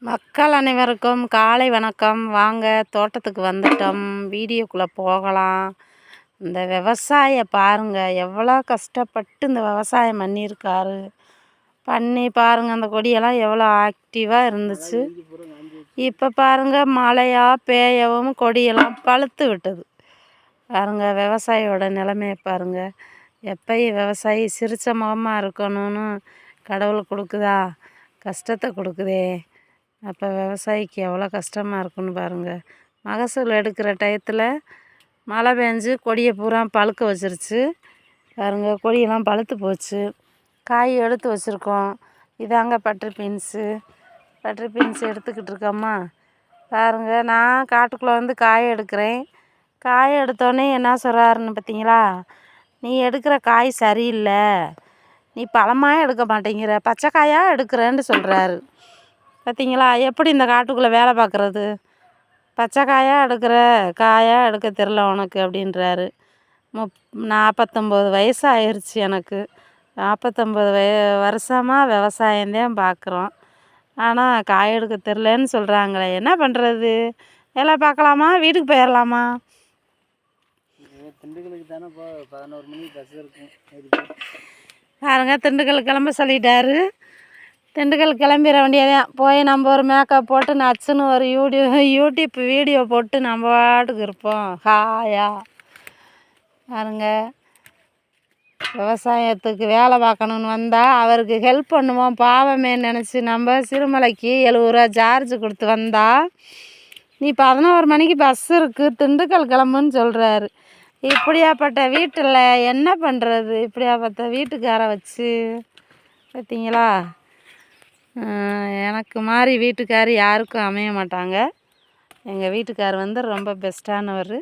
மக்கள் அனைவருக்கும் காலை வணக்கம். வாங்க தோட்டத்துக்கு வந்துட்டோம். வீடியோக்குள்ளே போகலாம். இந்த விவசாய பாருங்க, எவ்வளோ கஷ்டப்பட்டு இந்த விவசாயம் பண்ணியிருக்காரு. பண்ணி பாருங்கள், அந்த கொடியெல்லாம் எவ்வளோ ஆக்டிவாக இருந்துச்சு. இப்போ பாருங்கள், மழையாக பேயவும் கொடியெல்லாம் பழுத்து விட்டது. பாருங்கள் விவசாயியோட நிலைமையை பாருங்கள். எப்பயும் விவசாயி சிரிச்ச முகமாக இருக்கணும்னு கடவுள் கொடுக்குதா, கஷ்டத்தை கொடுக்குதே. அப்போ விவசாயிக்கு எவ்வளோ கஷ்டமாக இருக்குன்னு பாருங்கள். மகசூல் எடுக்கிற டயத்தில் மழை பெஞ்சு கொடியை பூரா பழுக்க வச்சிருச்சு. பாருங்கள், கொடியெல்லாம் பழுத்து போச்சு. காய் எடுத்து வச்சுருக்கோம். இதாங்க பட்டர் பீன்ஸு எடுத்துக்கிட்டு இருக்கோம்மா. பாருங்கள், நான் காட்டுக்குள்ளே வந்து காய் எடுக்கிறேன். காய் எடுத்தோடனே என்ன சொல்கிறாருன்னு பார்த்தீங்களா? நீ எடுக்கிற காய் சரியில்லை, நீ பழமாக எடுக்க மாட்டேங்கிற, பச்சை காயாக எடுக்கிறேன்னு சொல்கிறாரு. பார்த்தீங்களா எப்படி இந்த காட்டுக்குள்ளே வேலை பார்க்குறது? பச்சை காயாக எடுக்கிற, காயாக எடுக்க தெரில உனக்கு அப்படின்றாரு. 49 வயசு ஆயிடுச்சு எனக்கு. 49 வருஷமாக விவசாயம்தான் பார்க்குறோம். ஆனால் காய் எடுக்க தெரிலன்னு சொல்கிறாங்களே, என்ன பண்ணுறது? வேலை பார்க்கலாமா, வீட்டுக்கு போயிடலாமா? திண்டுக்கலுக்கு தானே 11 மணிக்கு பஸ் இருக்கும். பாருங்க, திண்டுக்கல் கிளம்ப சொல்லிட்டாரு. திண்டுக்கல் கிளம்பிட வேண்டியதான். போய் நம்ம ஒரு மேக்கப் போட்டு நச்சுன்னு ஒரு யூடியூப் வீடியோ போட்டு நம்ம பாட்டுக்கு இருப்போம் ஹாயா. பாருங்க, விவசாயத்துக்கு வேலை பார்க்கணுன்னு வந்தால் அவருக்கு ஹெல்ப் பண்ணுவோம் பாவமே நினச்சி நம்ம சிறுமலைக்கு 70 ரூபா சார்ஜ் கொடுத்து வந்தால், நீ 11 மணிக்கு பஸ் இருக்குது, திண்டுக்கல் கிளம்புன்னு சொல்கிறாரு. இப்படியாப்பட்ட வீட்டில் என்ன பண்ணுறது? இப்படியாப்பட்ட வீட்டுக்கார வச்சு பார்த்தீங்களா? எனக்கு மாதிரி வீட்டுக்கார் யாருக்கும் அமைய மாட்டாங்க. எங்கள் வீட்டுக்கார் வந்து ரொம்ப பெஸ்ட்டானவர்.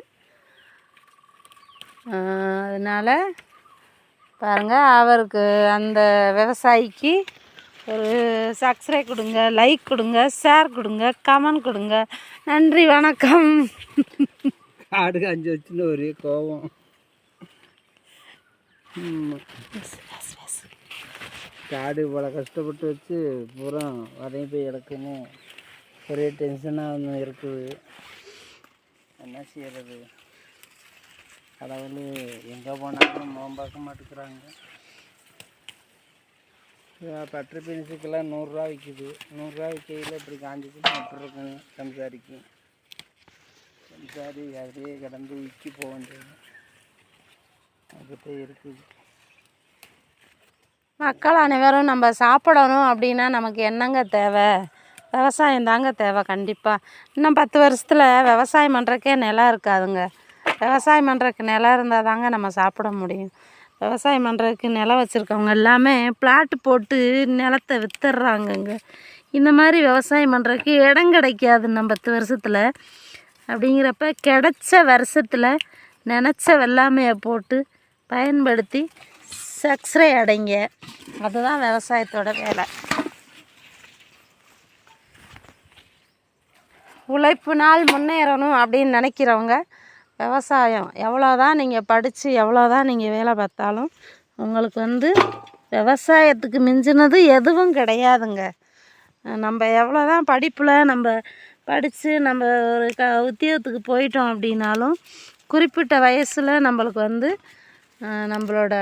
அதனால் பாருங்கள், அவருக்கு அந்த விவசாயிக்கு ஒரு சப்ஸ்கிரைப் கொடுங்க, லைக் கொடுங்க, ஷேர் கொடுங்க, கமெண்ட் கொடுங்க. நன்றி, வணக்கம். ஆடுக்கு 5 வச்சுன்னு ஒரே கோபம். காடு பல கஷ்டப்பட்டு வச்சு பூரா வதையும் போய் கிடக்குன்னு ஒரே டென்ஷனாக ஒன்று இருக்குது. என்ன செய்கிறது? கடவுள் எங்கே போனாலும் முகம் பார்க்க மாட்டேங்கிறாங்க. பட்டர் பீன்ஸுக்கெல்லாம் 100 ரூபா விற்கிது. 100 ரூபா விற்கையில் இப்படி காஞ்சிச்சு நட்டுருக்குங்க. சம்சாரி அப்படியே கிடந்து விற்கி போக வேண்டியது அதுக்கிட்ட இருக்குது. மக்கள் அனைவரும் நம்ம சாப்பிடணும் அப்படின்னா நமக்கு என்னங்க தேவை? விவசாயம் தாங்க தேவை. கண்டிப்பாக இன்னும் 10 வருஷத்தில் விவசாயம் பண்ணுறக்கே நிலம் இருக்காதுங்க. விவசாயம் பண்ணுறதுக்கு நிலம் இருந்தால் தாங்க நம்ம சாப்பிட முடியும். விவசாயம் பண்ணுறதுக்கு நிலம் வச்சுருக்கவங்க எல்லாமே பிளாட்டு போட்டு நிலத்தை வித்துடுறாங்கங்க. இந்த மாதிரி விவசாயம் பண்ணுறதுக்கு இடம் கிடைக்காது இன்னும் 10 வருஷத்தில். அப்படிங்கிறப்ப கிடைச்ச வருஷத்தில் நினச்ச வெள்ளாமையை போட்டு பயன்படுத்தி சக்ஸரை அடைங்க. அதுதான் விவசாயத்தோட வேலை. உழைப்புனால் முன்னேறணும் அப்படின்னு நினைக்கிறவங்க, விவசாயம் எவ்வளோதான் நீங்கள் படித்து எவ்வளோதான் நீங்கள் வேலை பார்த்தாலும் உங்களுக்கு வந்து விவசாயத்துக்கு மிஞ்சினது எதுவும் கிடையாதுங்க. நம்ம எவ்வளோதான் படிப்பில் நம்ம படித்து நம்ம ஒரு உத்தியோகத்துக்கு போயிட்டோம் அப்படின்னாலும் குறிப்பிட்ட வயசில் நம்மளுக்கு வந்து நம்மளோட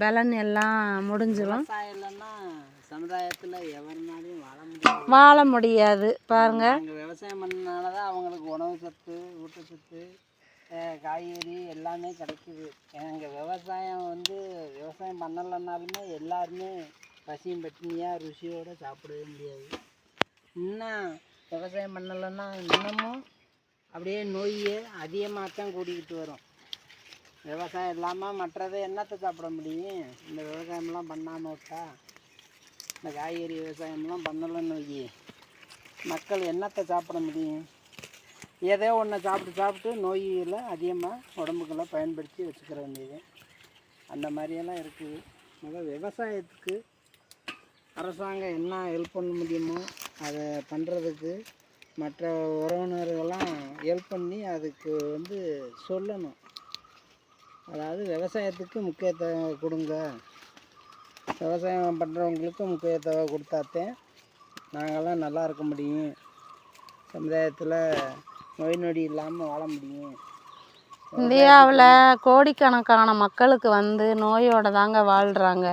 பலன் எல்லாம் முடிஞ்சிடும். சமுதாயத்தில் எவருனாலையும் வாழ முடியாது. பாருங்கள், விவசாயம் பண்ணனால தான் அவங்களுக்கு உணவு சத்து, ஊட்டச்சத்து, காய்கறி எல்லாமே கிடைக்குது. எங்கள் விவசாயம் வந்து விவசாயம் பண்ணலைன்னாலுமே எல்லாருமே பசியும் பட்டினியாக ருசியோடு சாப்பிடவே முடியாது. இன்னும் விவசாயம் பண்ணலைன்னா இன்னமும் அப்படியே நோய் அதிகமாக தான் கூட்டிக்கிட்டு வரும். விவசாயம் இல்லாமல் மற்றதை என்னத்தை சாப்பிட முடியும்? இந்த விவசாயம்லாம் பண்ணாமல் விட்டா, இந்த காய்கறி விவசாயம்லாம் பண்ணலைன்னு வை, மக்கள் என்னத்தை சாப்பிட முடியும்? ஏதோ ஒன்றை சாப்பிட்டு நோயில் அதிகமாக உடம்புக்கெல்லாம் பயன்படுத்தி வச்சுக்கிற வேண்டியது. அந்த மாதிரியெல்லாம் இருக்குது. முதல் விவசாயத்துக்கு அரசாங்கம் என்ன ஹெல்ப் பண்ண முடியுமோ அதை பண்ணுறதுக்கு மற்ற உறவினர்களெலாம் ஹெல்ப் பண்ணி அதுக்கு வந்து சொல்லணும். அதாவது விவசாயத்துக்கு முக்கியத்துவம் கொடுங்க, விவசாயம் பண்ணுறவங்களுக்கு முக்கியத்துவம் கொடுத்தாத்தேன் நாங்கள்லாம் நல்லா இருக்க முடியும், சமுதாயத்தில் நோய் நொடி இல்லாமல் வாழ முடியும். இந்தியாவில் கோடிக்கணக்கான மக்களுக்கு வந்து நோயோடு தாங்க வாழ்கிறாங்க.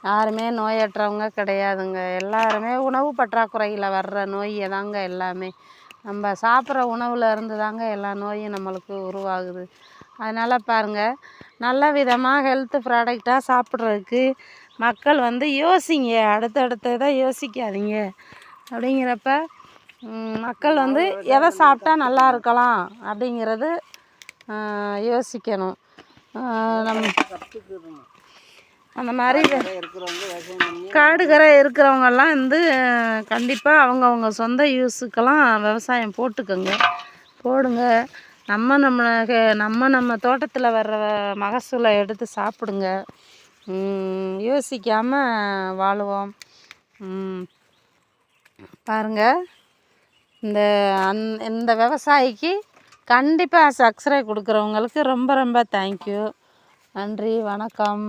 யாருமே நோயற்றவங்க கிடையாதுங்க. எல்லாருமே உணவு பற்றாக்குறையில் வர்ற நோயை தாங்க எல்லாமே. நம்ம சாப்பிட்ற உணவில் இருந்து தாங்க எல்லா நோயும் நம்மளுக்கு உருவாகுது. அதனால் பாருங்கள், நல்ல விதமாக ஹெல்த்து ப்ராடக்டாக சாப்பிட்றதுக்கு மக்கள் வந்து யோசிங்க, அடுத்தடுத்ததை யோசிக்காதீங்க. அப்படிங்கிறப்ப மக்கள் வந்து எதை சாப்பிட்டா நல்லா இருக்கலாம் அப்படிங்கிறது யோசிக்கணும். நம்ம அந்த மாதிரி காடுகரை இருக்கிறவங்கெல்லாம் வந்து கண்டிப்பாக அவங்கவுங்க சொந்த யூஸுக்கெல்லாம் விவசாயம் போடுங்க. நம்ம தோட்டத்தில் வர்ற மகசூலை எடுத்து சாப்பிடுங்க. யோசிக்காமல் வாழுவோம். பாருங்கள், இந்த விவசாயிக்கு கண்டிப்பாக சப்ஸ்கிரைப் கொடுக்குறவங்களுக்கு ரொம்ப ரொம்ப தேங்க்யூ. நன்றி, வணக்கம்.